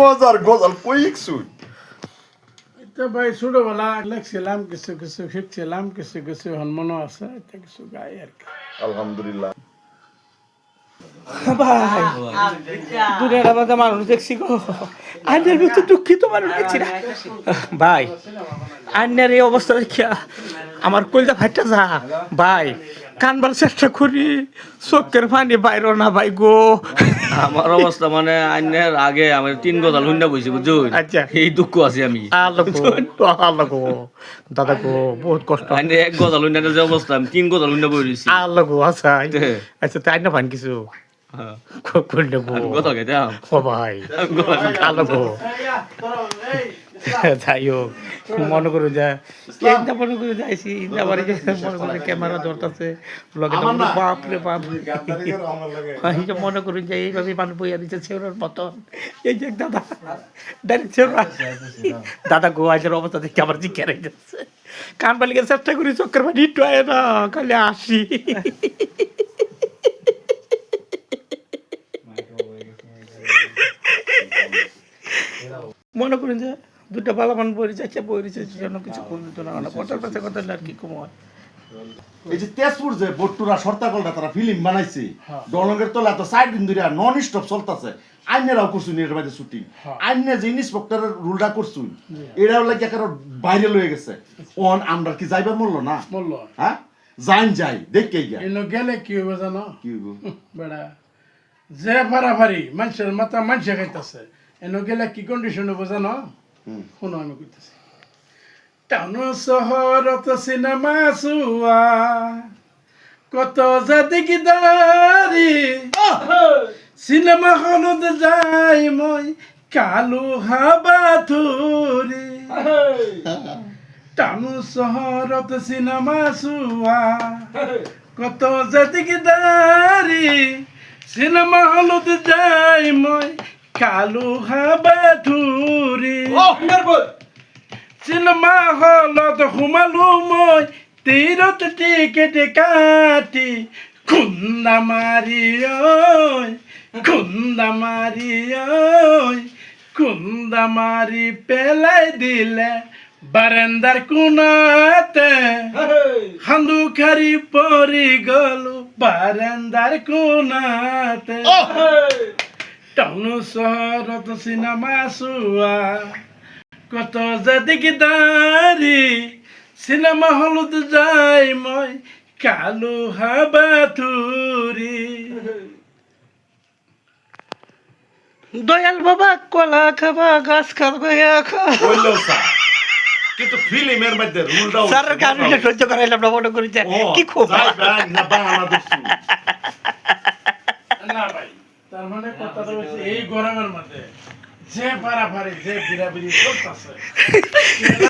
মজার গজাল কইকছুই তো ভাই ছোটবেলা লেখছিলাম কিছু কিছু শিখছিলাম কিছু কিছু মনে আছে এটা কিছু গাই আর কি আলহামদুলিল্লাহ ভাই দুনিয়ার মধ্যে মানুষ দেখছি গো আইনের ভিতরে দুঃখিত মানুষ দেখছি না ভাই আইনের এই অবস্থা দেখিয়া আমার কলজা ফাইটা যা ভাই কানবার চেষ্টা করি চোখের পানি বাইরো না ভাই গো আমার অবস্থা মানে আইনের আগে আমি 3 গজাল হুন্ডা বইছি বুঝুন আচ্ছা এই দুঃখ আছে আমি আল্লাহ গো দাদা গো বহুত কষ্ট আইনে 1 গজাল হুন্ডার যে অবস্থা আমি 3 গজাল হুন্ডা বই রইছি আল্লাহ গো আচ্ছা আচ্ছা তাই না ভান কিছু কোনটা গো কথা কইতাম ও ভাই আল্লাহ গো যাই হোক মনে করে যা এইটা মনে করে যাইছি আবার মনে করে ক্যামেরা ধরতেছে বাপ রে বাপ মনে করুন যে এইভাবে মানুষ বইয়া দিচ্ছে ছেড়ার মতন এই যে দাদা ডাইরেক্ট ছেড়া দাদা গো আজের অবস্থা দেখে আবার জিজ্ঞা রেখে যাচ্ছে কান পালিকে চেষ্টা করি চক্কর পানি একটু আয় না খালি আসি মনে করুন যে দুটা বালামান বই যাচ্ছে বই রিসের জন্য কিছু করবে তো না কথার পাশে কথা আর কি কমায় এই যে তেজপুর যে বট্টুরা সর্তাকলটা তারা ফিল্ম বানাইছে ডলঙ্গের তলা তো 4 দিন ধরে নন স্টপ চলতেছে আইনেরাও করছুন এর বাইরে শুটিং আইনে যে ইন্সপেক্টরের রুলটা করছুন এরাও লাগে একেবারে ভাইরাল হয়ে গেছে অন আমরা কি যাইবার মরলো না বলল হ্যাঁ যাই দেখে গিয়া এনো গেলে কি হবে জানো কি গো বেড়া যে পারাপারি মানুষের মাথা মানুষে খাইতেছে এনো গেলে কি কন্ডিশন হবে জানো শুনো আমি কইতেছি টাউন শহরত সিনেমা চুয়া কত জাতি কি দারি সিনেমা হলত যাই মই কালু হাবা থুরি টাউন শহরত সিনেমা চুয়া কত জাতি কি দারি সিনেমা হলত যাই মই কালু হাবা থুরি সিনেমা হলত সোমালো মই তীৰত টিকেট কাটি খুন্দা মাৰি খুন্দা মাৰি পেলাই দিলে বাৰান্দাৰ কোণাতে সান্দুখাৰি পৰি গলো বাৰান্দাৰ কোণাতে টাউন চহৰত চিনেমা চোৱা কত জাতি কি দারি সিনেমা হলত যাই মই কালু হাবা থুরি দয়াল বাবা কলা খাবা গাছ খাবা খা বললো স্যার কিন্তু ফিল্মের মধ্যে রুলটা স্যার কারণে সহ্য করাইলাম না মনে করি কি খুব না বাংলাদেশ না ভাই তার মানে কথাটা হচ্ছে এই গরমের মধ্যে যে পারাপারি যে বিরাবিরি করতেছে